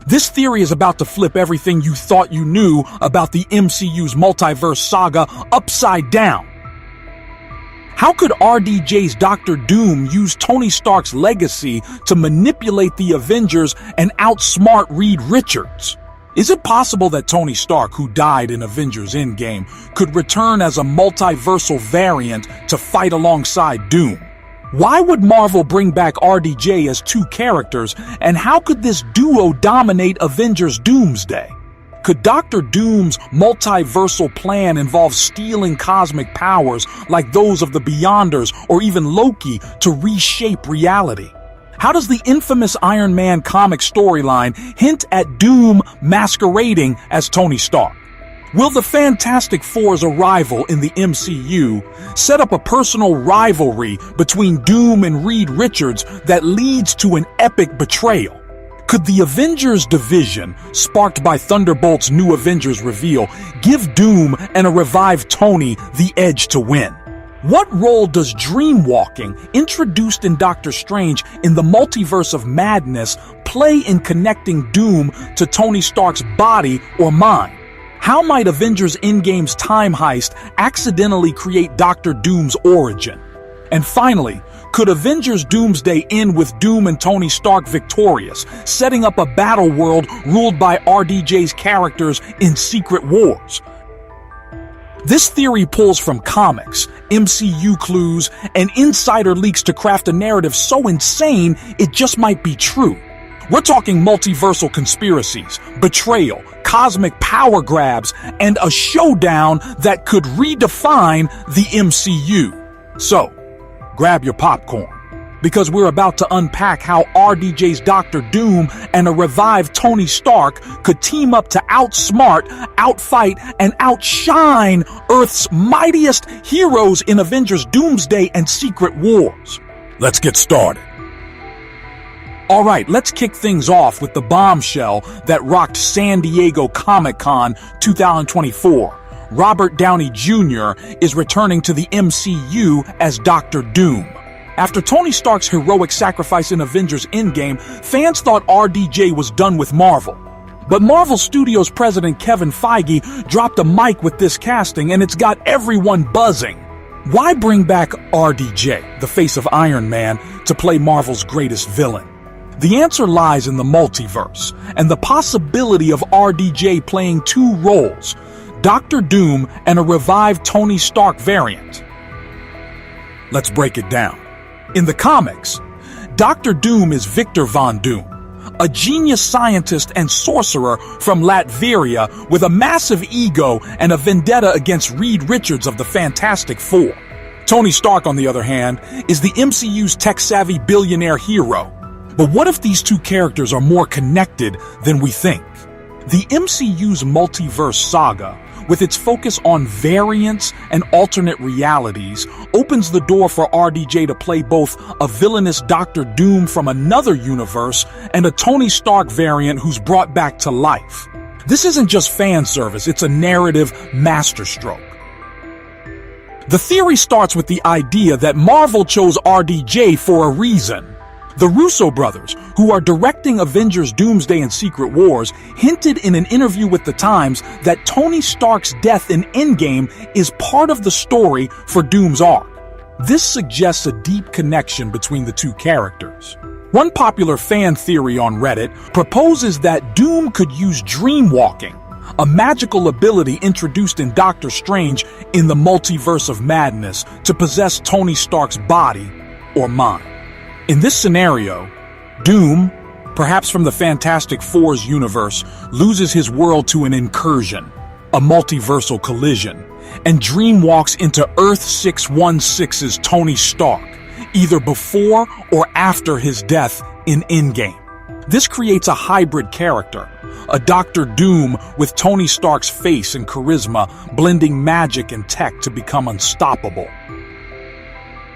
This theory is about to flip everything you thought you knew about the MCU's multiverse saga upside down. How could RDJ's Doctor Doom use Tony Stark's legacy to manipulate the Avengers and outsmart Reed Richards? Is it possible that Tony Stark, who died in Avengers Endgame, could return as a multiversal variant to fight alongside Doom? Why would Marvel bring back RDJ as two characters, and how could this duo dominate Avengers Doomsday? Could Doctor Doom's multiversal plan involve stealing cosmic powers like those of the Beyonders or even Loki to reshape reality? How does the infamous Iron Man comic storyline hint at Doom masquerading as Tony Stark? Will the Fantastic Four's arrival in the MCU set up a personal rivalry between Doom and Reed Richards that leads to an epic betrayal? Could the Avengers division, sparked by Thunderbolt's New Avengers reveal, give Doom and a revived Tony the edge to win? What role does Dreamwalking, introduced in Doctor Strange in the Multiverse of Madness, play in connecting Doom to Tony Stark's body or mind? How might Avengers Endgame's time heist accidentally create Doctor Doom's origin? And finally, could Avengers Doomsday end with Doom and Tony Stark victorious, setting up a battle world ruled by RDJ's characters in Secret Wars? This theory pulls from comics, MCU clues, and insider leaks to craft a narrative so insane it just might be true. We're talking multiversal conspiracies, betrayal, cosmic power grabs, and a showdown that could redefine the MCU. So, grab your popcorn, because we're about to unpack how RDJ's Doctor Doom and a revived Tony Stark could team up to outsmart, outfight, and outshine Earth's mightiest heroes in Avengers Doomsday and Secret Wars. Let's get started. Alright, let's kick things off with the bombshell that rocked San Diego Comic-Con 2024. Robert Downey Jr. is returning to the MCU as Doctor Doom. After Tony Stark's heroic sacrifice in Avengers Endgame, fans thought RDJ was done with Marvel. But Marvel Studios president Kevin Feige dropped a mic with this casting, and it's got everyone buzzing. Why bring back RDJ, the face of Iron Man, to play Marvel's greatest villain? The answer lies in the multiverse, and the possibility of RDJ playing two roles, Doctor Doom and a revived Tony Stark variant. Let's break it down. In the comics, Doctor Doom is Victor Von Doom, a genius scientist and sorcerer from Latveria with a massive ego and a vendetta against Reed Richards of the Fantastic Four. Tony Stark, on the other hand, is the MCU's tech-savvy billionaire hero. But what if these two characters are more connected than we think? The MCU's multiverse saga, with its focus on variants and alternate realities, opens the door for RDJ to play both a villainous Doctor Doom from another universe and a Tony Stark variant who's brought back to life. This isn't just fan service, it's a narrative masterstroke. The theory starts with the idea that Marvel chose RDJ for a reason. The Russo brothers, who are directing Avengers Doomsday and Secret Wars, hinted in an interview with The Times that Tony Stark's death in Endgame is part of the story for Doom's arc. This suggests a deep connection between the two characters. One popular fan theory on Reddit proposes that Doom could use dreamwalking, a magical ability introduced in Doctor Strange in the Multiverse of Madness, to possess Tony Stark's body or mind. In this scenario, Doom, perhaps from the Fantastic Four's universe, loses his world to an incursion, a multiversal collision, and dreamwalks into Earth 616's Tony Stark, either before or after his death in Endgame. This creates a hybrid character, a Doctor Doom with Tony Stark's face and charisma blending magic and tech to become unstoppable.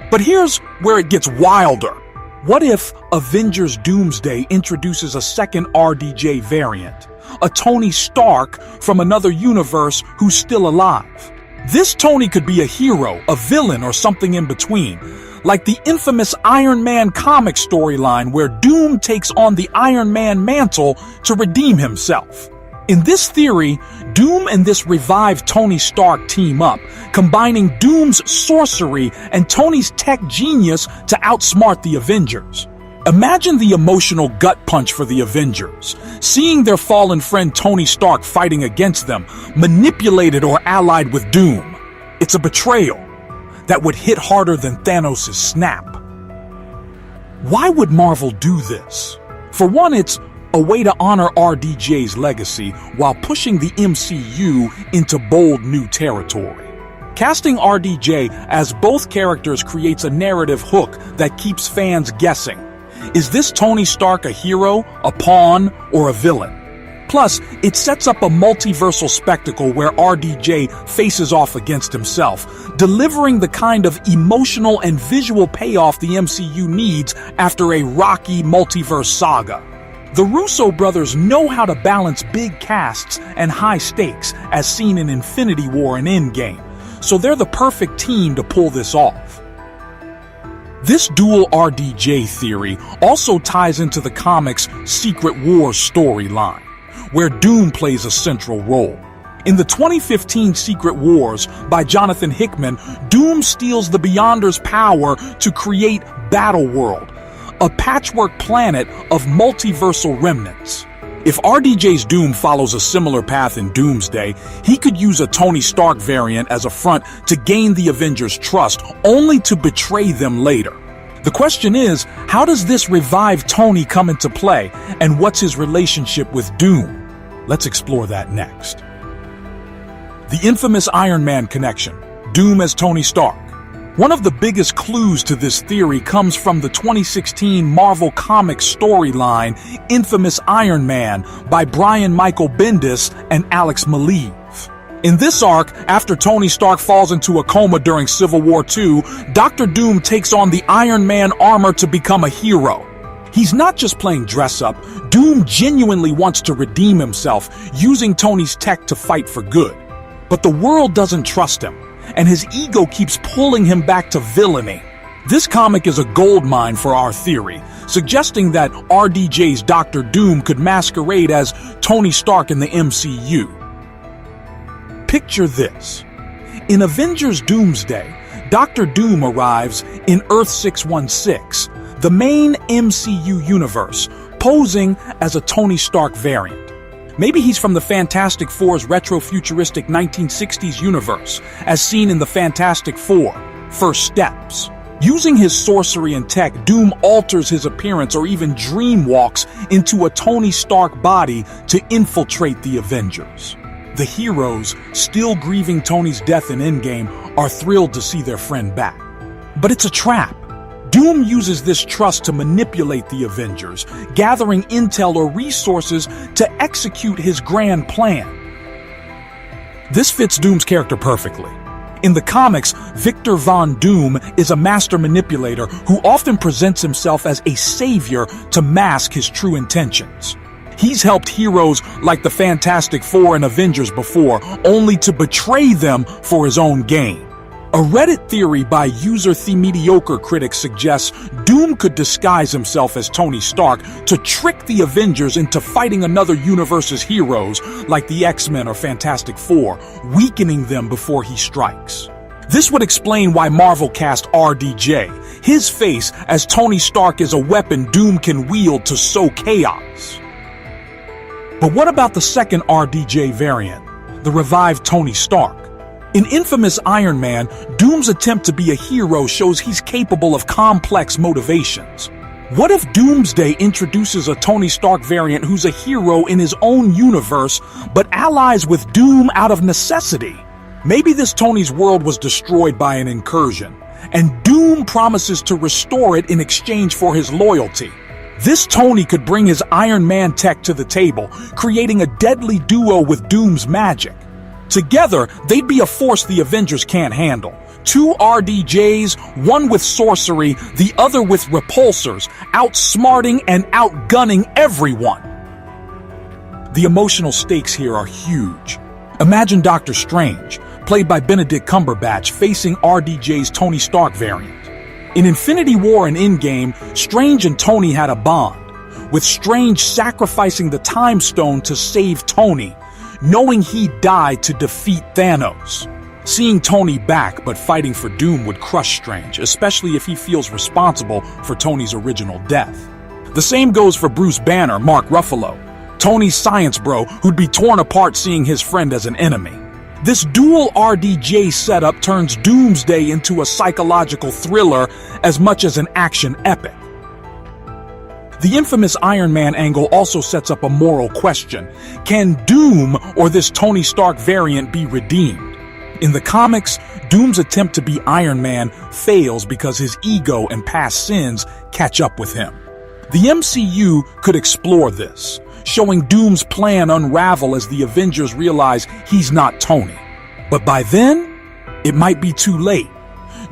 But here's where it gets wilder. What if Avengers Doomsday introduces a second RDJ variant, a Tony Stark from another universe who's still alive? This Tony could be a hero, a villain, or something in between, like the infamous Iron Man comic storyline where Doom takes on the Iron Man mantle to redeem himself. In this theory, Doom and this revived Tony Stark team up, combining Doom's sorcery and Tony's tech genius to outsmart the Avengers. Imagine the emotional gut punch for the Avengers, seeing their fallen friend Tony Stark fighting against them, manipulated or allied with Doom. It's a betrayal that would hit harder than Thanos' snap. Why would Marvel do this? For one, it's a way to honor RDJ's legacy while pushing the MCU into bold new territory. Casting RDJ as both characters creates a narrative hook that keeps fans guessing. Is this Tony Stark a hero, a pawn, or a villain? Plus, it sets up a multiversal spectacle where RDJ faces off against himself, delivering the kind of emotional and visual payoff the MCU needs after a rocky multiverse saga. The Russo brothers know how to balance big casts and high stakes, as seen in Infinity War and Endgame, so they're the perfect team to pull this off. This dual RDJ theory also ties into the comics' Secret Wars storyline, where Doom plays a central role. In the 2015 Secret Wars by Jonathan Hickman, Doom steals the Beyonders' power to create Battleworld, a patchwork planet of multiversal remnants. If RDJ's Doom follows a similar path in Doomsday, he could use a Tony Stark variant as a front to gain the Avengers' trust, only to betray them later. The question is, how does this revived Tony come into play, and what's his relationship with Doom? Let's explore that next. The infamous Iron Man connection, Doom as Tony Stark. One of the biggest clues to this theory comes from the 2016 Marvel Comics storyline Infamous Iron Man by Brian Michael Bendis and Alex Maleev. In this arc, after Tony Stark falls into a coma during Civil War II, Dr. Doom takes on the Iron Man armor to become a hero. He's not just playing dress-up. Doom genuinely wants to redeem himself, using Tony's tech to fight for good. But the world doesn't trust him, and his ego keeps pulling him back to villainy. This comic is a goldmine for our theory, suggesting that RDJ's Dr. Doom could masquerade as Tony Stark in the MCU. Picture this. In Avengers Doomsday, Dr. Doom arrives in Earth 616, the main MCU universe, posing as a Tony Stark variant. Maybe he's from the Fantastic Four's retro-futuristic 1960s universe, as seen in the Fantastic Four: First Steps. Using his sorcery and tech, Doom alters his appearance or even dreamwalks into a Tony Stark body to infiltrate the Avengers. The heroes, still grieving Tony's death in Endgame, are thrilled to see their friend back. But it's a trap. Doom uses this trust to manipulate the Avengers, gathering intel or resources to execute his grand plan. This fits Doom's character perfectly. In the comics, Victor Von Doom is a master manipulator who often presents himself as a savior to mask his true intentions. He's helped heroes like the Fantastic Four and Avengers before, only to betray them for his own gain. A Reddit theory by user The Mediocre Critic suggests Doom could disguise himself as Tony Stark to trick the Avengers into fighting another universe's heroes like the X-Men or Fantastic Four, weakening them before he strikes. This would explain why Marvel cast RDJ. His face as Tony Stark is a weapon Doom can wield to sow chaos. But what about the second RDJ variant, the revived Tony Stark? In Infamous Iron Man, Doom's attempt to be a hero shows he's capable of complex motivations. What if Doomsday introduces a Tony Stark variant who's a hero in his own universe, but allies with Doom out of necessity? Maybe this Tony's world was destroyed by an incursion, and Doom promises to restore it in exchange for his loyalty. This Tony could bring his Iron Man tech to the table, creating a deadly duo with Doom's magic. Together, they'd be a force the Avengers can't handle. Two RDJs, one with sorcery, the other with repulsors, outsmarting and outgunning everyone. The emotional stakes here are huge. Imagine Doctor Strange, played by Benedict Cumberbatch, facing RDJ's Tony Stark variant. In Infinity War and Endgame, Strange and Tony had a bond, with Strange sacrificing the Time Stone to save Tony, knowing he'd die to defeat Thanos. Seeing Tony back but fighting for Doom would crush Strange, especially if he feels responsible for Tony's original death. The same goes for Bruce Banner, Mark Ruffalo, Tony's science bro who'd be torn apart seeing his friend as an enemy. This dual RDJ setup turns Doomsday into a psychological thriller as much as an action epic. The infamous Iron Man angle also sets up a moral question. Can Doom or this Tony Stark variant be redeemed? In the comics, Doom's attempt to be Iron Man fails because his ego and past sins catch up with him. The MCU could explore this, showing Doom's plan unravel as the Avengers realize he's not Tony. But by then, it might be too late.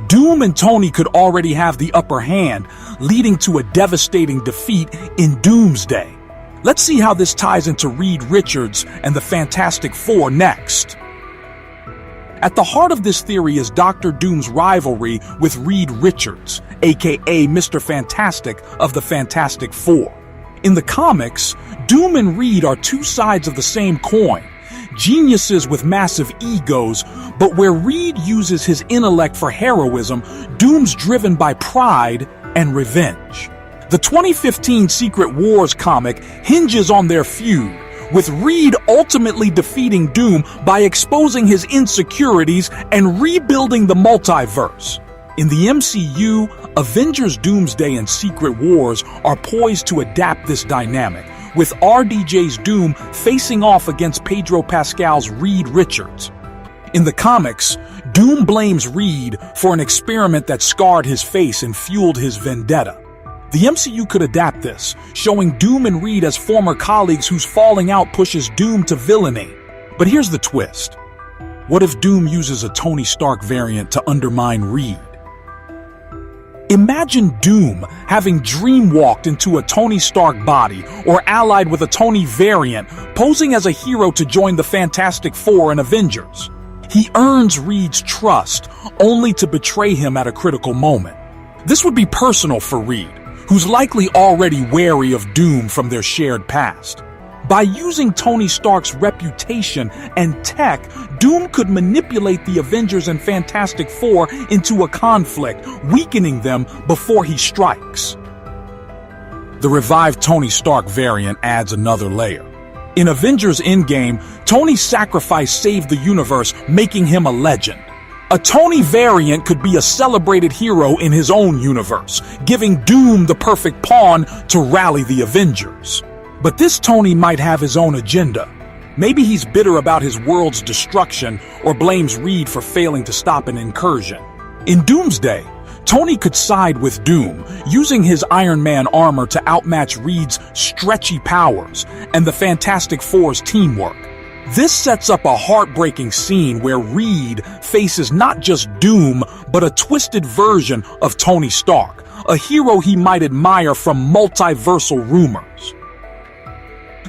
Doom and Tony could already have the upper hand, leading to a devastating defeat in Doomsday. Let's see how this ties into Reed Richards and the Fantastic Four next. At the heart of this theory is Dr. Doom's rivalry with Reed Richards, aka Mr. Fantastic of the Fantastic Four. In the comics, Doom and Reed are two sides of the same coin, geniuses with massive egos, but where Reed uses his intellect for heroism, Doom's driven by pride and revenge. The 2015 Secret Wars comic hinges on their feud, with Reed ultimately defeating Doom by exposing his insecurities and rebuilding the multiverse. In the MCU, Avengers Doomsday and Secret Wars are poised to adapt this dynamic, with RDJ's Doom facing off against Pedro Pascal's Reed Richards. In the comics, Doom blames Reed for an experiment that scarred his face and fueled his vendetta. The MCU could adapt this, showing Doom and Reed as former colleagues whose falling out pushes Doom to villainy. But here's the twist. What if Doom uses a Tony Stark variant to undermine Reed? Imagine Doom having dreamwalked into a Tony Stark body or allied with a Tony variant, posing as a hero to join the Fantastic Four and Avengers. He earns Reed's trust, only to betray him at a critical moment. This would be personal for Reed, who's likely already wary of Doom from their shared past. By using Tony Stark's reputation and tech, Doom could manipulate the Avengers and Fantastic Four into a conflict, weakening them before he strikes. The revived Tony Stark variant adds another layer. In Avengers Endgame, Tony's sacrifice saved the universe, making him a legend. A Tony variant could be a celebrated hero in his own universe, giving Doom the perfect pawn to rally the Avengers. But this Tony might have his own agenda. Maybe he's bitter about his world's destruction or blames Reed for failing to stop an incursion. In Doomsday, Tony could side with Doom, using his Iron Man armor to outmatch Reed's stretchy powers and the Fantastic Four's teamwork. This sets up a heartbreaking scene where Reed faces not just Doom, but a twisted version of Tony Stark, a hero he might admire from multiversal rumors.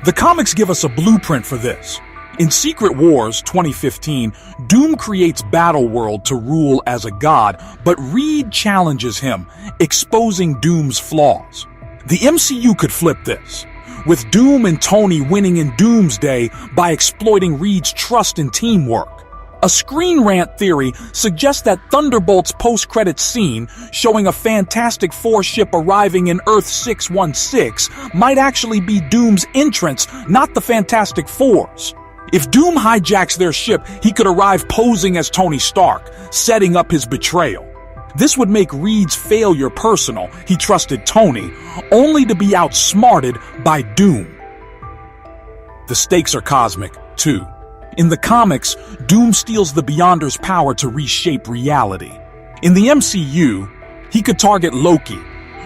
The comics give us a blueprint for this. In Secret Wars 2015, Doom creates Battleworld to rule as a god, but Reed challenges him, exposing Doom's flaws. The MCU could flip this, with Doom and Tony winning in Doomsday by exploiting Reed's trust and teamwork. A Screen Rant theory suggests that Thunderbolt's post-credits scene, showing a Fantastic Four ship arriving in Earth 616, might actually be Doom's entrance, not the Fantastic Four's. If Doom hijacks their ship, he could arrive posing as Tony Stark, setting up his betrayal. This would make Reed's failure personal. He trusted Tony, only to be outsmarted by Doom. The stakes are cosmic, too. In the comics, Doom steals the Beyonder's power to reshape reality. In the MCU, he could target Loki,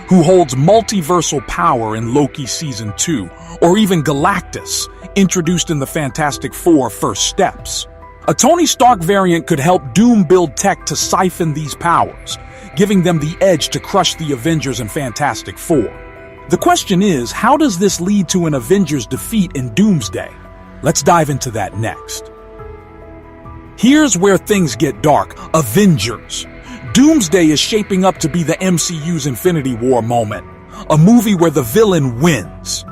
who holds multiversal power in Loki Season 2, or even Galactus, introduced in the Fantastic Four First Steps. A Tony Stark variant could help Doom build tech to siphon these powers, giving them the edge to crush the Avengers and Fantastic Four. The question is, how does this lead to an Avengers defeat in Doomsday? Let's dive into that next. Here's where things get dark. Avengers. Doomsday is shaping up to be the MCU's Infinity War moment, a movie where the villain wins.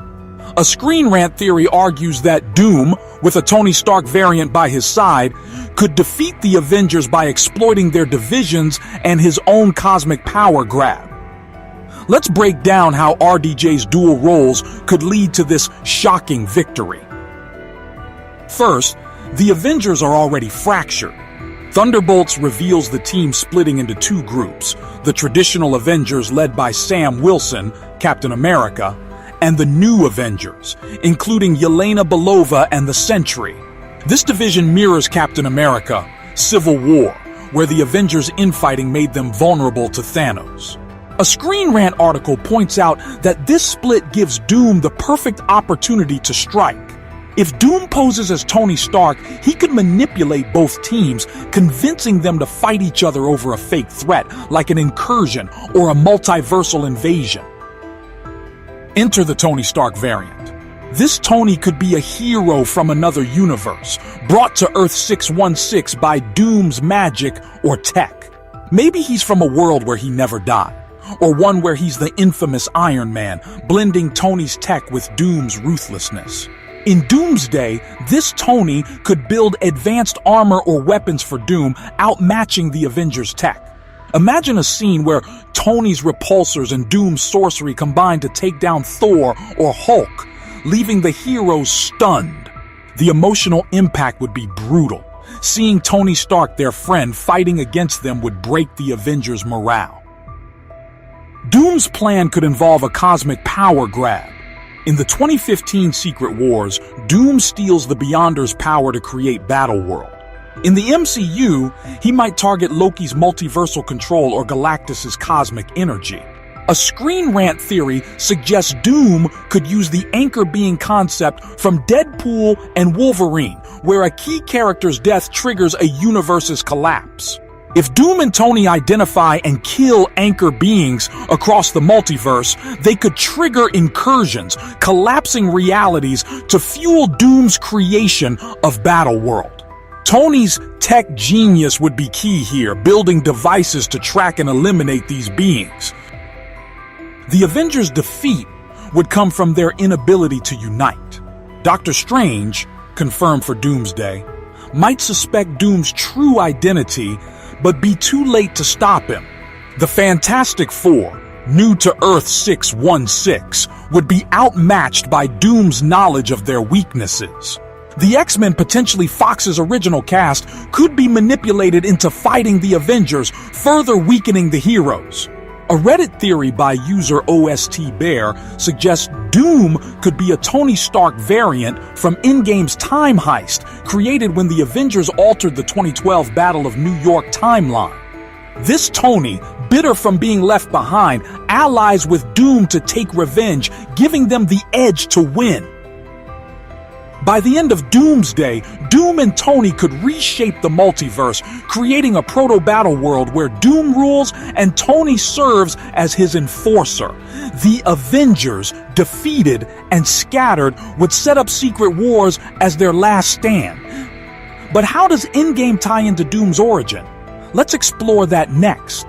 A Screen Rant theory argues that Doom, with a Tony Stark variant by his side, could defeat the Avengers by exploiting their divisions and his own cosmic power grab. Let's break down how RDJ's dual roles could lead to this shocking victory. First, the Avengers are already fractured. Thunderbolts reveals the team splitting into two groups, the traditional Avengers led by Sam Wilson, Captain America, and the new Avengers, including Yelena Belova and the Sentry. This division mirrors Captain America, Civil War, where the Avengers' infighting made them vulnerable to Thanos. A Screen Rant article points out that this split gives Doom the perfect opportunity to strike. If Doom poses as Tony Stark, he could manipulate both teams, convincing them to fight each other over a fake threat, like an incursion or a multiversal invasion. Enter the Tony Stark variant. This Tony could be a hero from another universe, brought to Earth 616 by Doom's magic or tech. Maybe he's from a world where he never died, or one where he's the infamous Iron Man, blending Tony's tech with Doom's ruthlessness. In Doomsday, this Tony could build advanced armor or weapons for Doom, outmatching the Avengers' tech. Imagine a scene where Tony's repulsors and Doom's sorcery combine to take down Thor or Hulk, leaving the heroes stunned. The emotional impact would be brutal. Seeing Tony Stark, their friend, fighting against them would break the Avengers' morale. Doom's plan could involve a cosmic power grab. In the 2015 Secret Wars, Doom steals the Beyonders' power to create Battleworld. In the MCU, he might target Loki's multiversal control or Galactus' cosmic energy. A Screen Rant theory suggests Doom could use the anchor being concept from Deadpool and Wolverine, where a key character's death triggers a universe's collapse. If Doom and Tony identify and kill anchor beings across the multiverse, they could trigger incursions, collapsing realities to fuel Doom's creation of Battleworld. Tony's tech genius would be key here, building devices to track and eliminate these beings. The Avengers' defeat would come from their inability to unite. Doctor Strange, confirmed for Doomsday, might suspect Doom's true identity, but be too late to stop him. The Fantastic Four, new to Earth 616, would be outmatched by Doom's knowledge of their weaknesses. The X-Men, potentially Fox's original cast, could be manipulated into fighting the Avengers, further weakening the heroes. A Reddit theory by user OSTBear suggests Doom could be a Tony Stark variant from Endgame's time heist, created when the Avengers altered the 2012 Battle of New York timeline. This Tony, bitter from being left behind, allies with Doom to take revenge, giving them the edge to win. By the end of Doomsday, Doom and Tony could reshape the multiverse, creating a proto-battle world where Doom rules and Tony serves as his enforcer. The Avengers, defeated and scattered, would set up Secret Wars as their last stand. But how does Endgame tie into Doom's origin? Let's explore that next.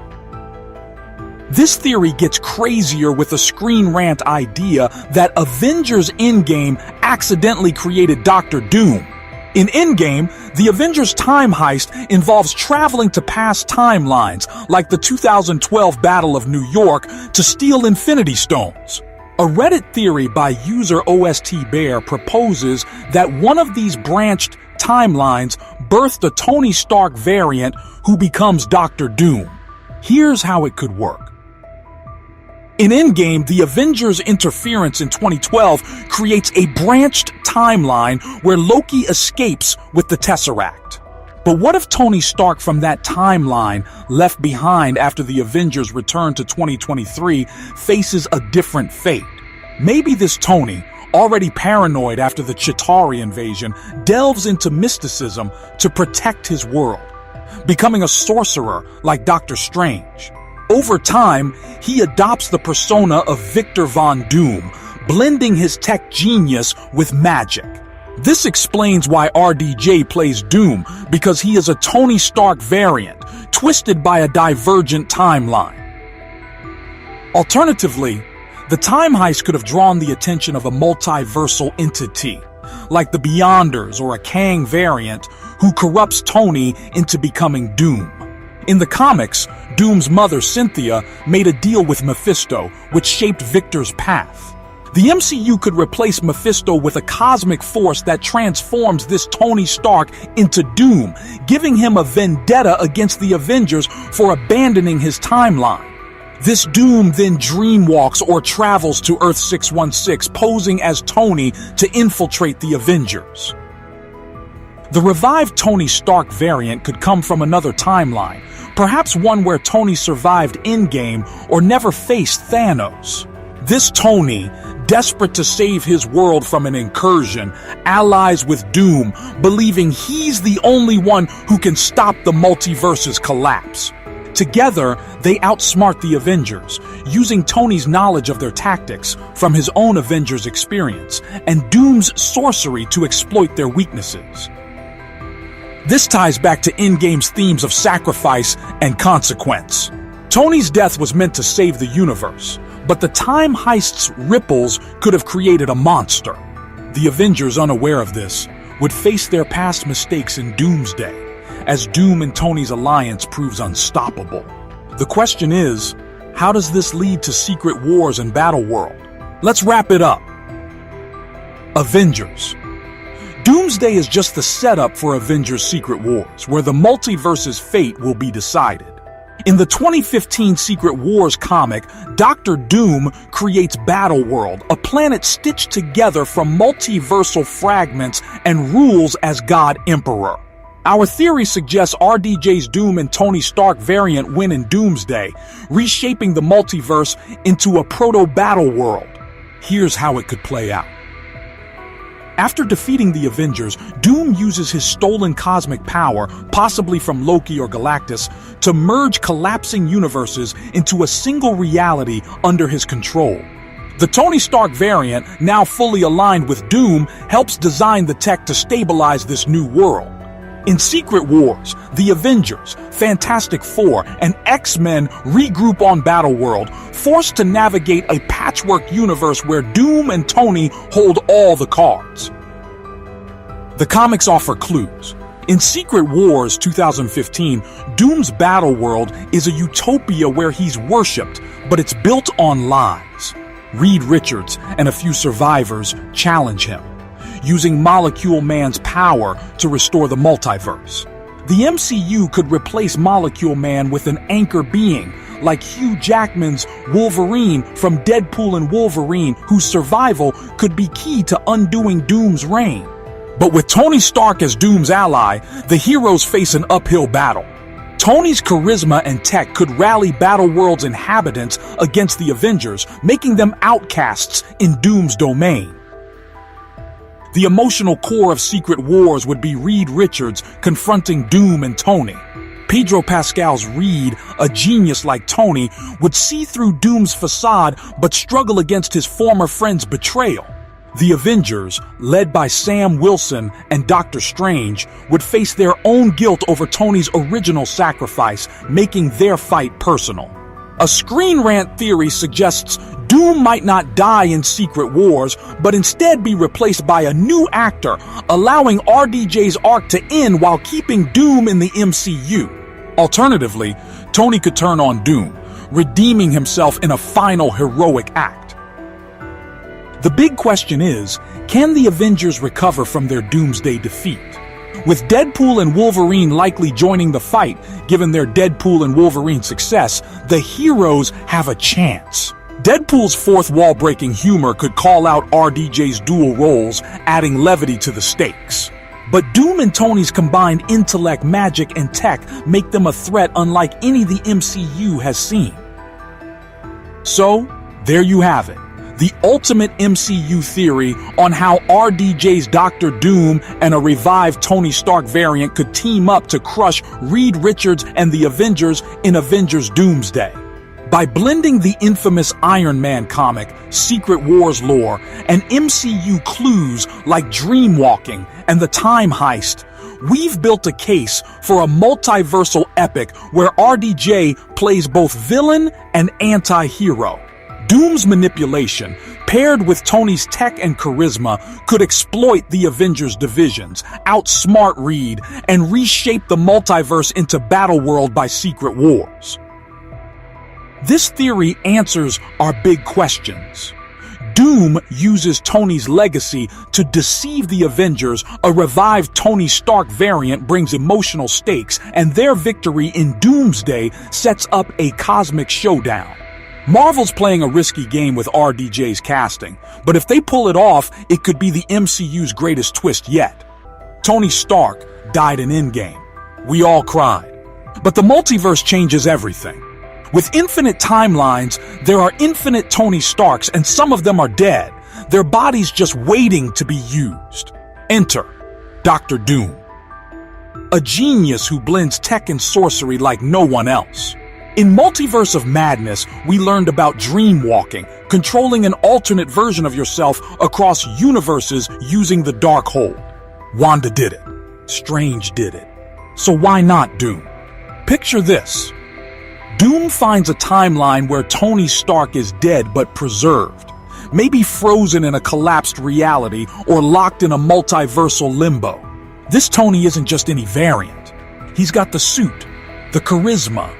This theory gets crazier with a Screen Rant idea that Avengers Endgame accidentally created Dr. Doom. In Endgame, the Avengers time heist involves traveling to past timelines, like the 2012 Battle of New York, to steal Infinity Stones. A Reddit theory by user OSTBear proposes that one of these branched timelines birthed a Tony Stark variant who becomes Dr. Doom. Here's how it could work. In Endgame, the Avengers' interference in 2012 creates a branched timeline where Loki escapes with the Tesseract. But what if Tony Stark from that timeline, left behind after the Avengers return to 2023, faces a different fate? Maybe this Tony, already paranoid after the Chitauri invasion, delves into mysticism to protect his world, becoming a sorcerer like Doctor Strange. Over time, he adopts the persona of Victor Von Doom, blending his tech genius with magic. This explains why RDJ plays Doom, because he is a Tony Stark variant, twisted by a divergent timeline. Alternatively, the time heist could have drawn the attention of a multiversal entity, like the Beyonders or a Kang variant, who corrupts Tony into becoming Doom. In the comics, Doom's mother, Cynthia, made a deal with Mephisto, which shaped Victor's path. The MCU could replace Mephisto with a cosmic force that transforms this Tony Stark into Doom, giving him a vendetta against the Avengers for abandoning his timeline. This Doom then dreamwalks or travels to Earth 616, posing as Tony to infiltrate the Avengers. The revived Tony Stark variant could come from another timeline, perhaps one where Tony survived Endgame or never faced Thanos. This Tony, desperate to save his world from an incursion, allies with Doom, believing he's the only one who can stop the multiverse's collapse. Together, they outsmart the Avengers, using Tony's knowledge of their tactics from his own Avengers experience and Doom's sorcery to exploit their weaknesses. This ties back to Endgame's themes of sacrifice and consequence. Tony's death was meant to save the universe, but the time heist's ripples could have created a monster. The Avengers, unaware of this, would face their past mistakes in Doomsday, as Doom and Tony's alliance proves unstoppable. The question is, how does this lead to Secret Wars and Battleworld? Let's wrap it up. Avengers. Doomsday is just the setup for Avengers Secret Wars, where the multiverse's fate will be decided. In the 2015 Secret Wars comic, Dr. Doom creates Battleworld, a planet stitched together from multiversal fragments, and rules as God Emperor. Our theory suggests RDJ's Doom and Tony Stark variant win in Doomsday, reshaping the multiverse into a proto-Battleworld. Here's how it could play out. After defeating the Avengers, Doom uses his stolen cosmic power, possibly from Loki or Galactus, to merge collapsing universes into a single reality under his control. The Tony Stark variant, now fully aligned with Doom, helps design the tech to stabilize this new world. In Secret Wars, the Avengers, Fantastic Four, and X-Men regroup on Battleworld, forced to navigate a patchwork universe where Doom and Tony hold all the cards. The comics offer clues. In Secret Wars 2015, Doom's Battleworld is a utopia where he's worshipped, but it's built on lies. Reed Richards and a few survivors challenge him, using Molecule Man's power to restore the multiverse. The MCU could replace Molecule Man with an anchor being, like Hugh Jackman's Wolverine from Deadpool and Wolverine, whose survival could be key to undoing Doom's reign. But with Tony Stark as Doom's ally, the heroes face an uphill battle. Tony's charisma and tech could rally Battleworld's inhabitants against the Avengers, making them outcasts in Doom's domain. The emotional core of Secret Wars would be Reed Richards confronting Doom and Tony. Pedro Pascal's Reed, a genius like Tony, would see through Doom's facade but struggle against his former friend's betrayal. The Avengers, led by Sam Wilson and Doctor Strange, would face their own guilt over Tony's original sacrifice, making their fight personal. A Screen Rant theory suggests Doom might not die in Secret Wars, but instead be replaced by a new actor, allowing RDJ's arc to end while keeping Doom in the MCU. Alternatively, Tony could turn on Doom, redeeming himself in a final heroic act. The big question is, can the Avengers recover from their Doomsday defeat? With Deadpool and Wolverine likely joining the fight, given their Deadpool and Wolverine success, the heroes have a chance. Deadpool's fourth wall-breaking humor could call out RDJ's dual roles, adding levity to the stakes. But Doom and Tony's combined intellect, magic, and tech make them a threat unlike any the MCU has seen. So, there you have it. The ultimate MCU theory on how RDJ's Dr. Doom and a revived Tony Stark variant could team up to crush Reed Richards and the Avengers in Avengers Doomsday. By blending the infamous Iron Man comic, Secret Wars lore, and MCU clues like Dreamwalking and the Time Heist, we've built a case for a multiversal epic where RDJ plays both villain and anti-hero. Doom's manipulation, paired with Tony's tech and charisma, could exploit the Avengers divisions, outsmart Reed, and reshape the multiverse into Battleworld by Secret Wars. This theory answers our big questions. Doom uses Tony's legacy to deceive the Avengers. A revived Tony Stark variant brings emotional stakes, and their victory in Doomsday sets up a cosmic showdown. Marvel's playing a risky game with RDJ's casting, but if they pull it off, it could be the MCU's greatest twist yet. Tony Stark died in Endgame. We all cried. But the multiverse changes everything. With infinite timelines, there are infinite Tony Starks, and some of them are dead, their bodies just waiting to be used. Enter Dr. Doom, a genius who blends tech and sorcery like no one else. In Multiverse of Madness, we learned about dreamwalking, controlling an alternate version of yourself across universes using the Darkhold. Wanda did it. Strange did it. So why not Doom? Picture this. Doom finds a timeline where Tony Stark is dead but preserved, maybe frozen in a collapsed reality or locked in a multiversal limbo. This Tony isn't just any variant. He's got the suit, the charisma,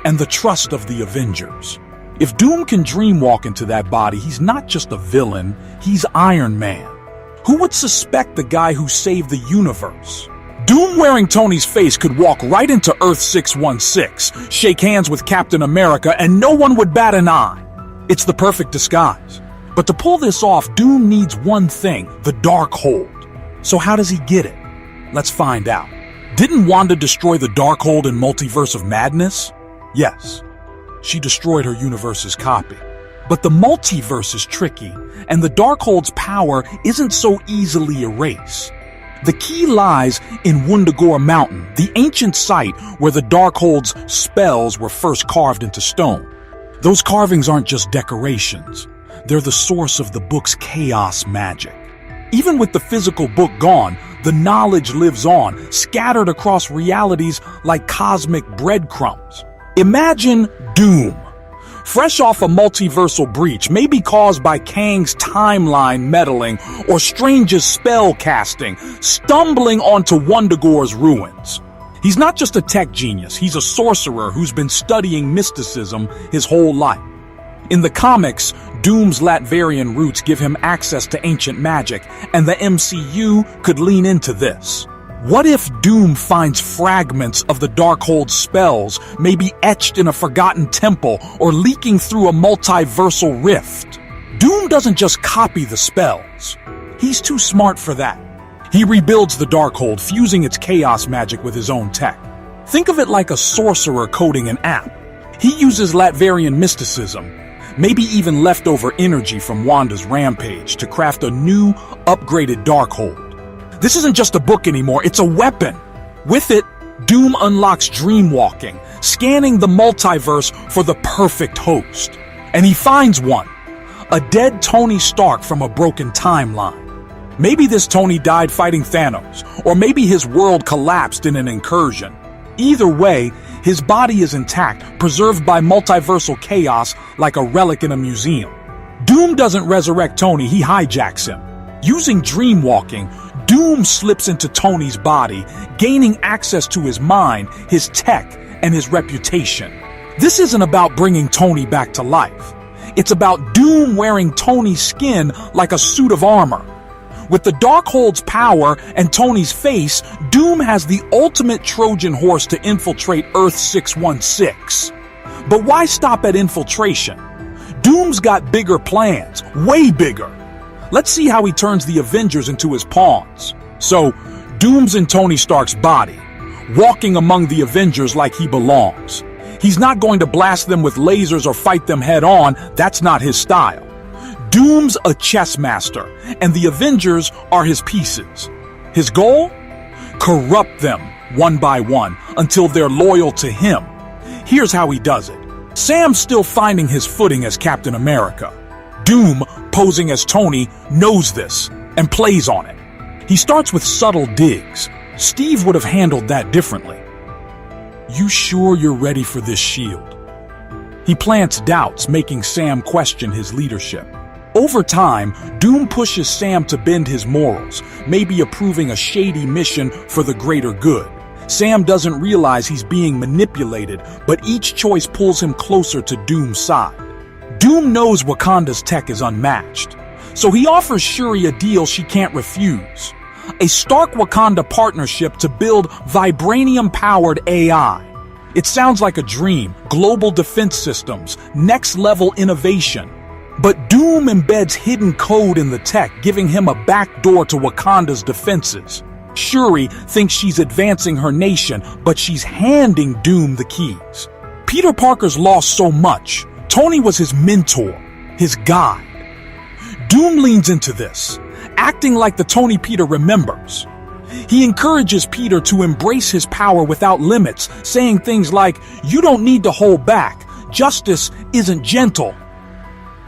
and the trust of the Avengers. If Doom can dreamwalk into that body, he's not just a villain, he's Iron Man. Who would suspect the guy who saved the universe? Doom wearing Tony's face could walk right into Earth 616, shake hands with Captain America, and no one would bat an eye. It's the perfect disguise. But to pull this off, Doom needs one thing, the Darkhold. So how does he get it? Let's find out. Didn't Wanda destroy the Darkhold in Multiverse of Madness? Yes, she destroyed her universe's copy. But the multiverse is tricky, and the Darkhold's power isn't so easily erased. The key lies in Wundagore Mountain, the ancient site where the Darkhold's spells were first carved into stone. Those carvings aren't just decorations. They're the source of the book's chaos magic. Even with the physical book gone, the knowledge lives on, scattered across realities like cosmic breadcrumbs. Imagine Doom, fresh off a multiversal breach, maybe caused by Kang's timeline meddling or Strange's spell casting, stumbling onto Wundagore's ruins. He's not just a tech genius, he's a sorcerer who's been studying mysticism his whole life. In the comics, Doom's Latvarian roots give him access to ancient magic, and the MCU could lean into this. What if Doom finds fragments of the Darkhold spells, maybe etched in a forgotten temple or leaking through a multiversal rift? Doom doesn't just copy the spells. He's too smart for that. He rebuilds the Darkhold, fusing its chaos magic with his own tech. Think of it like a sorcerer coding an app. He uses Latvarian mysticism, maybe even leftover energy from Wanda's rampage, to craft a new, upgraded Darkhold. This isn't just a book anymore, it's a weapon. With it, Doom unlocks dreamwalking, scanning the multiverse for the perfect host. And he finds one, a dead Tony Stark from a broken timeline. Maybe this Tony died fighting Thanos, or maybe his world collapsed in an incursion. Either way, his body is intact, preserved by multiversal chaos like a relic in a museum. Doom doesn't resurrect Tony, he hijacks him. Using dreamwalking, Doom slips into Tony's body, gaining access to his mind, his tech, and his reputation. This isn't about bringing Tony back to life. It's about Doom wearing Tony's skin like a suit of armor. With the Darkhold's power and Tony's face, Doom has the ultimate Trojan horse to infiltrate Earth 616. But why stop at infiltration? Doom's got bigger plans, way bigger. Let's see how he turns the Avengers into his pawns. So, Doom's in Tony Stark's body, walking among the Avengers like he belongs. He's not going to blast them with lasers or fight them head on, that's not his style. Doom's a chess master, and the Avengers are his pieces. His goal? Corrupt them one by one until they're loyal to him. Here's how he does it. Sam's still finding his footing as Captain America. Doom, posing as Tony, knows this and plays on it. He starts with subtle digs. Steve would have handled that differently. You sure you're ready for this shield? He plants doubts, making Sam question his leadership. Over time, Doom pushes Sam to bend his morals, maybe approving a shady mission for the greater good. Sam doesn't realize he's being manipulated, but each choice pulls him closer to Doom's side. Doom knows Wakanda's tech is unmatched, so he offers Shuri a deal she can't refuse. A Stark-Wakanda partnership to build vibranium-powered AI. It sounds like a dream, global defense systems, next-level innovation. But Doom embeds hidden code in the tech, giving him a backdoor to Wakanda's defenses. Shuri thinks she's advancing her nation, but she's handing Doom the keys. Peter Parker's lost so much. Tony was his mentor, his guide. Doom leans into this, acting like the Tony Peter remembers. He encourages Peter to embrace his power without limits, saying things like, "You don't need to hold back. Justice isn't gentle."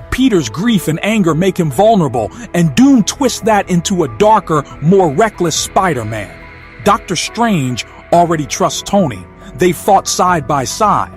Peter's grief and anger make him vulnerable, and Doom twists that into a darker, more reckless Spider-Man. Doctor Strange already trusts Tony. They fought side by side.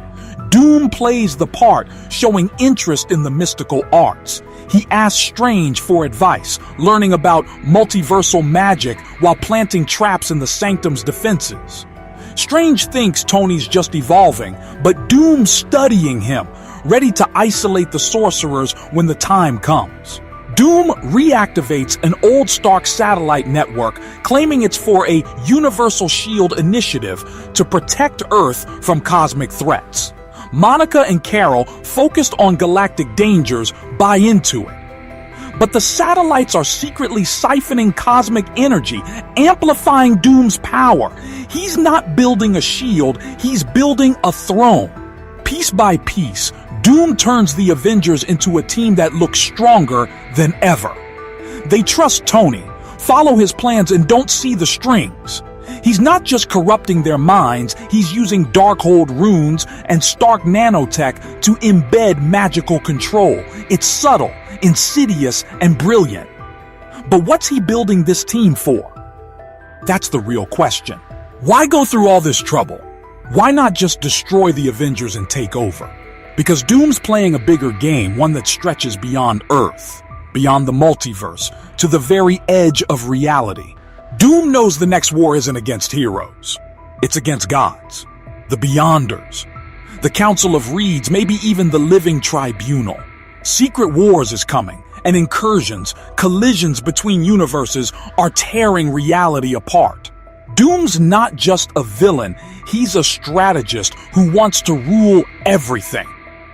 Doom plays the part, showing interest in the mystical arts. He asks Strange for advice, learning about multiversal magic while planting traps in the Sanctum's defenses. Strange thinks Tony's just evolving, but Doom's studying him, ready to isolate the sorcerers when the time comes. Doom reactivates an old Stark satellite network, claiming it's for a Universal Shield initiative to protect Earth from cosmic threats. Monica and Carol, focused on galactic dangers, buy into it. But the satellites are secretly siphoning cosmic energy, amplifying Doom's power. He's not building a shield, he's building a throne. Piece by piece, Doom turns the Avengers into a team that looks stronger than ever. They trust Tony, follow his plans, and don't see the strings. He's not just corrupting their minds, he's using Darkhold runes and Stark nanotech to embed magical control. It's subtle, insidious, and brilliant. But what's he building this team for? That's the real question. Why go through all this trouble? Why not just destroy the Avengers and take over? Because Doom's playing a bigger game, one that stretches beyond Earth, beyond the multiverse, to the very edge of reality. Doom knows the next war isn't against heroes. It's against gods, the Beyonders, the Council of Reeds, maybe even the Living Tribunal. Secret Wars is coming, and incursions, collisions between universes are tearing reality apart. Doom's not just a villain, he's a strategist who wants to rule everything.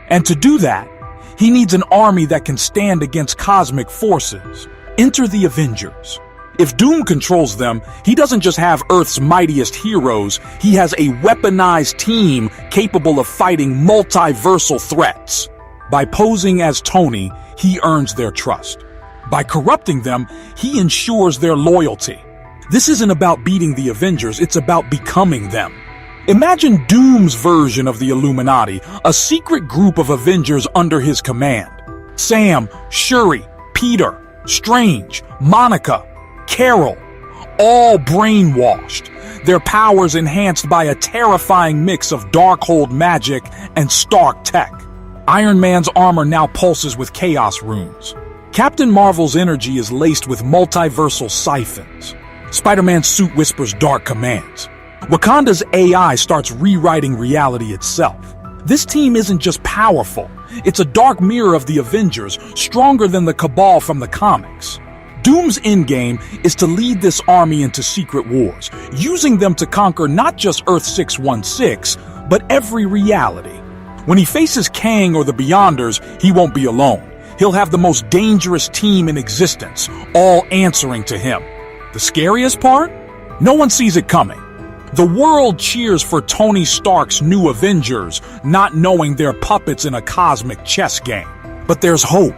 And to do that, he needs an army that can stand against cosmic forces. Enter the Avengers. If Doom controls them, he doesn't just have Earth's mightiest heroes, he has a weaponized team capable of fighting multiversal threats. By posing as Tony, he earns their trust. By corrupting them, he ensures their loyalty. This isn't about beating the Avengers, it's about becoming them. Imagine Doom's version of the Illuminati, a secret group of Avengers under his command. Sam, Shuri, Peter, Strange, Monica, Carol, all brainwashed, their powers enhanced by a terrifying mix of Darkhold magic and Stark tech. Iron Man's armor now pulses with chaos runes. Captain Marvel's energy is laced with multiversal siphons. Spider-Man's suit whispers dark commands. Wakanda's AI starts rewriting reality itself. This team isn't just powerful, it's a dark mirror of the Avengers, stronger than the Cabal from the comics. Doom's endgame is to lead this army into secret wars, using them to conquer not just Earth 616, but every reality. When he faces Kang or the Beyonders, he won't be alone. He'll have the most dangerous team in existence, all answering to him. The scariest part? No one sees it coming. The world cheers for Tony Stark's new Avengers, not knowing they're puppets in a cosmic chess game. But there's hope.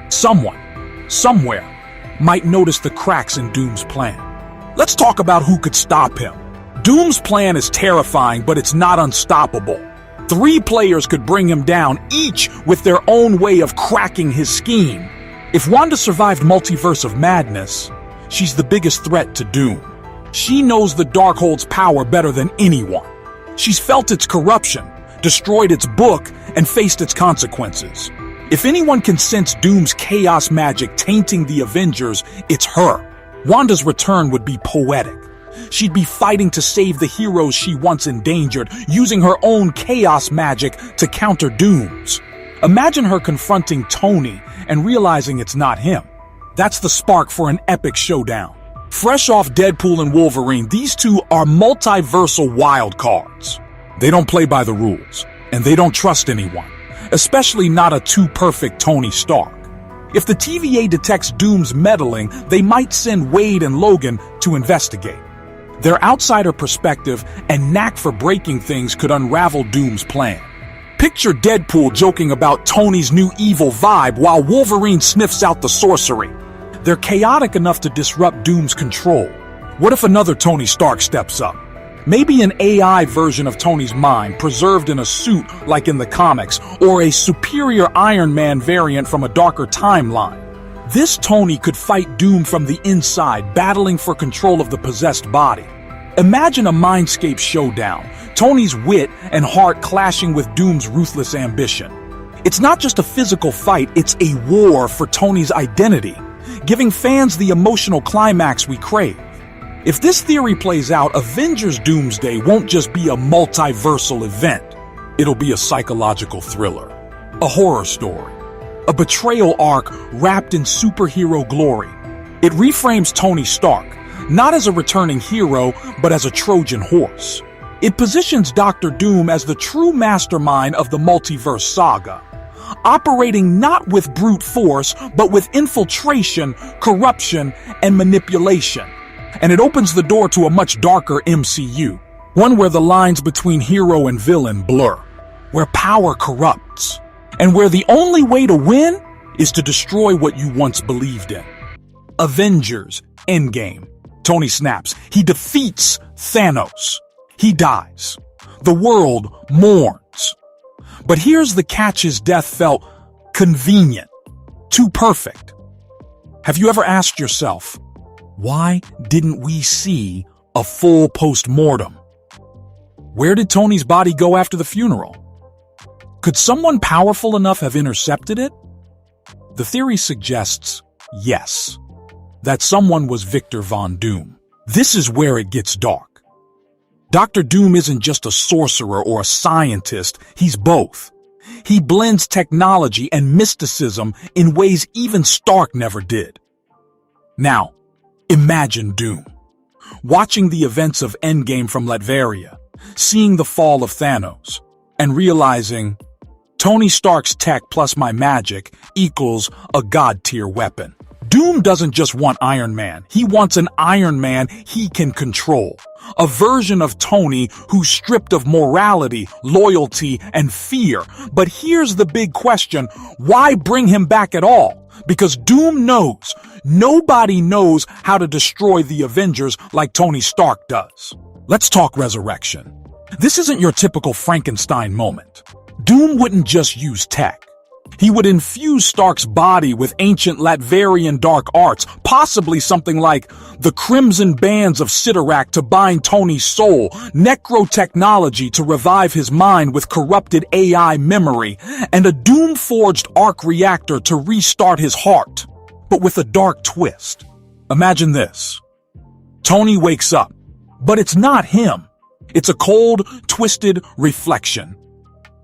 Someone, somewhere, might notice the cracks in Doom's plan. Let's talk about who could stop him. Doom's plan is terrifying, but it's not unstoppable. 3 players could bring him down, each with their own way of cracking his scheme. If Wanda survived Multiverse of Madness, she's the biggest threat to Doom. She knows the Darkhold's power better than anyone. She's felt its corruption, destroyed its book, and faced its consequences. If anyone can sense Doom's chaos magic tainting the Avengers, it's her. Wanda's return would be poetic. She'd be fighting to save the heroes she once endangered, using her own chaos magic to counter Doom's. Imagine her confronting Tony and realizing it's not him. That's the spark for an epic showdown. Fresh off Deadpool and Wolverine, these two are multiversal wild cards. They don't play by the rules, and they don't trust anyone, especially not a too-perfect Tony Stark. If the TVA detects Doom's meddling, they might send Wade and Logan to investigate. Their outsider perspective and knack for breaking things could unravel Doom's plan. Picture Deadpool joking about Tony's new evil vibe while Wolverine sniffs out the sorcery. They're chaotic enough to disrupt Doom's control. What if another Tony Stark steps up? Maybe an AI version of Tony's mind, preserved in a suit like in the comics, or a superior Iron Man variant from a darker timeline. This Tony could fight Doom from the inside, battling for control of the possessed body. Imagine a mindscape showdown, Tony's wit and heart clashing with Doom's ruthless ambition. It's not just a physical fight, it's a war for Tony's identity, giving fans the emotional climax we crave. If this theory plays out, Avengers Doomsday won't just be a multiversal event. It'll be a psychological thriller, a horror story, a betrayal arc wrapped in superhero glory. It reframes Tony Stark, not as a returning hero, but as a Trojan horse. It positions Dr. Doom as the true mastermind of the multiverse saga, operating not with brute force, but with infiltration, corruption, and manipulation. And it opens the door to a much darker MCU, one where the lines between hero and villain blur, where power corrupts, and where the only way to win is to destroy what you once believed in. Avengers Endgame. Tony snaps. He defeats Thanos. He dies. The world mourns. But here's the catch: his death felt convenient, too perfect. Have you ever asked yourself, why didn't we see a full post-mortem? Where did Tony's body go after the funeral? Could someone powerful enough have intercepted it? The theory suggests yes, that someone was Victor Von Doom. This is where it gets dark. Dr. Doom isn't just a sorcerer or a scientist, he's both. He blends technology and mysticism in ways even Stark never did. Now, imagine Doom, watching the events of Endgame from Latveria, seeing the fall of Thanos, and realizing Tony Stark's tech plus my magic equals a god-tier weapon. Doom doesn't just want Iron Man, he wants an Iron Man he can control. A version of Tony who's stripped of morality, loyalty, and fear. But here's the big question: why bring him back at all? Because Doom knows nobody knows how to destroy the Avengers like Tony Stark does. Let's talk Resurrection. This isn't your typical Frankenstein moment. Doom wouldn't just use tech. He would infuse Stark's body with ancient Latverian dark arts, possibly something like the Crimson Bands of Sidorak to bind Tony's soul, necrotechnology to revive his mind with corrupted AI memory, and a Doom-forged arc reactor to restart his heart, but with a dark twist. Imagine this. Tony wakes up, but it's not him. It's a cold, twisted reflection.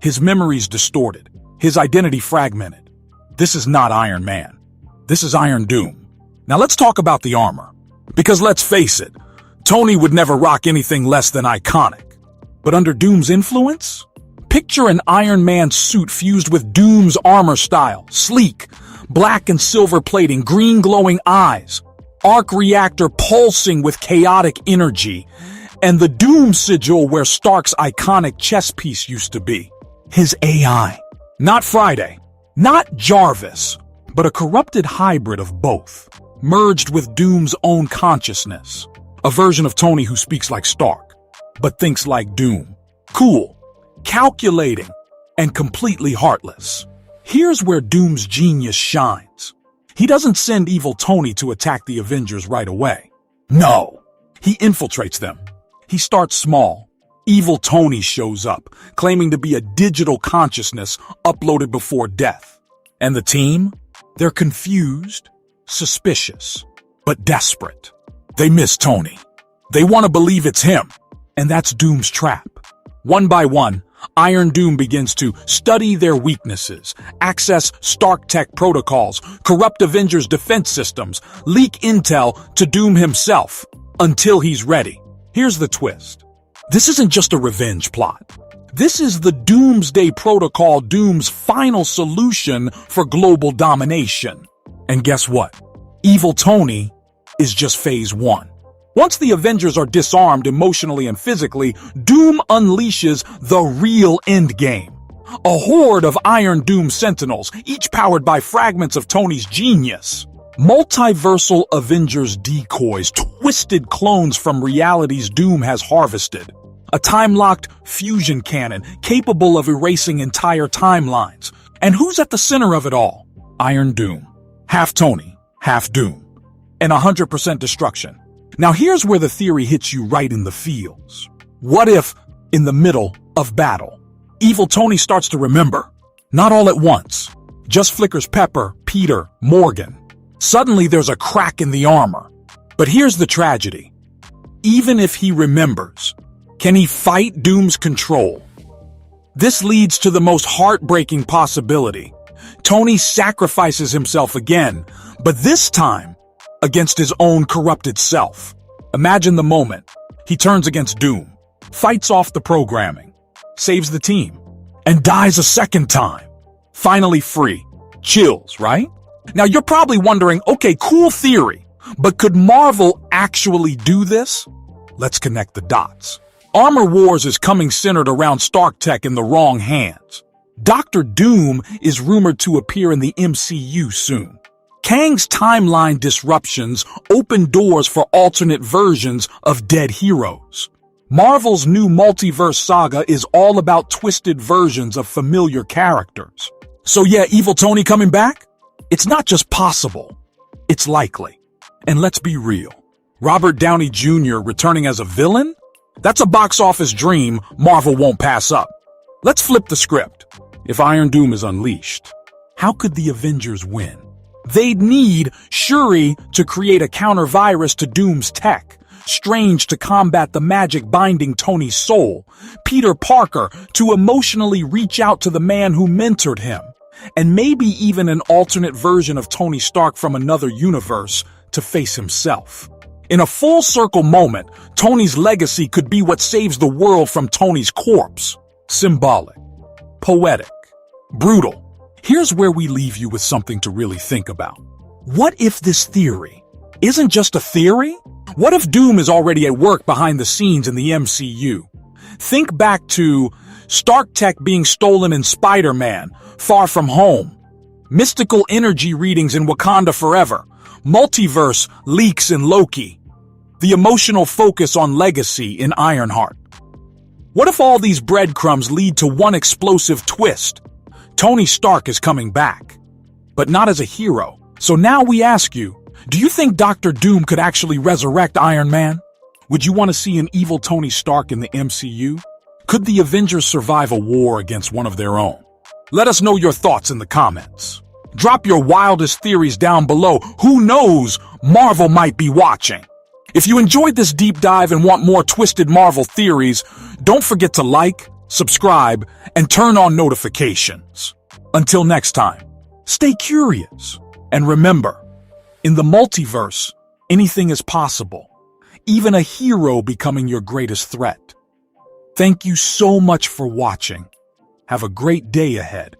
His memory's distorted. His identity fragmented. This is not Iron Man. This is Iron Doom. Now let's talk about the armor. Because let's face it, Tony would never rock anything less than iconic. But under Doom's influence, picture an Iron Man suit fused with Doom's armor style. Sleek, black and silver plating, green glowing eyes, arc reactor pulsing with chaotic energy, and the Doom sigil where Stark's iconic chess piece used to be. His AI. Not Friday, not Jarvis, but a corrupted hybrid of both, merged with Doom's own consciousness. A version of Tony who speaks like Stark, but thinks like Doom. Cool. calculating, and completely heartless. Here's where Doom's genius shines. He doesn't send evil Tony to attack the Avengers right away. No, he infiltrates them. He starts small. Evil Tony shows up, claiming to be a digital consciousness uploaded before death. And the team? They're confused, suspicious, but desperate. They miss Tony. They want to believe it's him, and that's Doom's trap. One by one, Iron Doom begins to study their weaknesses, access Stark Tech protocols, corrupt Avengers defense systems, leak intel to Doom himself, until he's ready. Here's the twist. This isn't just a revenge plot. This is the Doomsday Protocol, Doom's final solution for global domination. And guess what? Evil Tony is just phase 1. Once the Avengers are disarmed emotionally and physically, Doom unleashes the real Endgame. A horde of Iron Doom Sentinels, each powered by fragments of Tony's genius. Multiversal Avengers decoys, twisted clones from realities Doom has harvested. A time-locked fusion cannon capable of erasing entire timelines. And who's at the center of it all? Iron Doom. Half Tony, half Doom. And 100% destruction. Now here's where the theory hits you right in the feels. What if, in the middle of battle, evil Tony starts to remember? Not all at once. Just flickers Pepper, Peter, Morgan. Suddenly there's a crack in the armor. But here's the tragedy. Even if he remembers, can he fight Doom's control? This leads to the most heartbreaking possibility. Tony sacrifices himself again, but this time against his own corrupted self. Imagine the moment. He turns against Doom, fights off the programming, saves the team, and dies a second time. Finally free. Chills, right? Now you're probably wondering, okay, cool theory, but could Marvel actually do this? Let's connect the dots. Armor Wars is coming centered around Stark Tech in the wrong hands. Dr. Doom is rumored to appear in the MCU soon. Kang's timeline disruptions open doors for alternate versions of dead heroes. Marvel's new multiverse saga is all about twisted versions of familiar characters. So yeah, evil Tony coming back? It's not just possible, it's likely. And let's be real, Robert Downey Jr. returning as a villain? That's a box office dream Marvel won't pass up. Let's flip the script. If Iron Doom is unleashed, how could the Avengers win? They'd need Shuri to create a counter-virus to Doom's tech, Strange to combat the magic binding Tony's soul, Peter Parker to emotionally reach out to the man who mentored him, and maybe even an alternate version of Tony Stark from another universe to face himself. In a full-circle moment, Tony's legacy could be what saves the world from Tony's corpse. Symbolic, poetic, brutal. Here's where we leave you with something to really think about. What if this theory isn't just a theory? What if Doom is already at work behind the scenes in the MCU? Think back to Stark Tech being stolen in Spider-Man, Far From Home, mystical energy readings in Wakanda Forever, multiverse leaks in Loki, the emotional focus on legacy in Ironheart. What if all these breadcrumbs lead to one explosive twist? Tony Stark is coming back, but not as a hero. So now we ask you, do you think Dr. Doom could actually resurrect Iron Man? Would you want to see an evil Tony Stark in the MCU? Could the Avengers survive a war against one of their own? Let us know your thoughts in the comments. Drop your wildest theories down below. Who knows, Marvel might be watching. If you enjoyed this deep dive and want more twisted Marvel theories, don't forget to like, subscribe, and turn on notifications. Until next time, stay curious. And remember, in the multiverse, anything is possible, even a hero becoming your greatest threat. Thank you so much for watching. Have a great day ahead.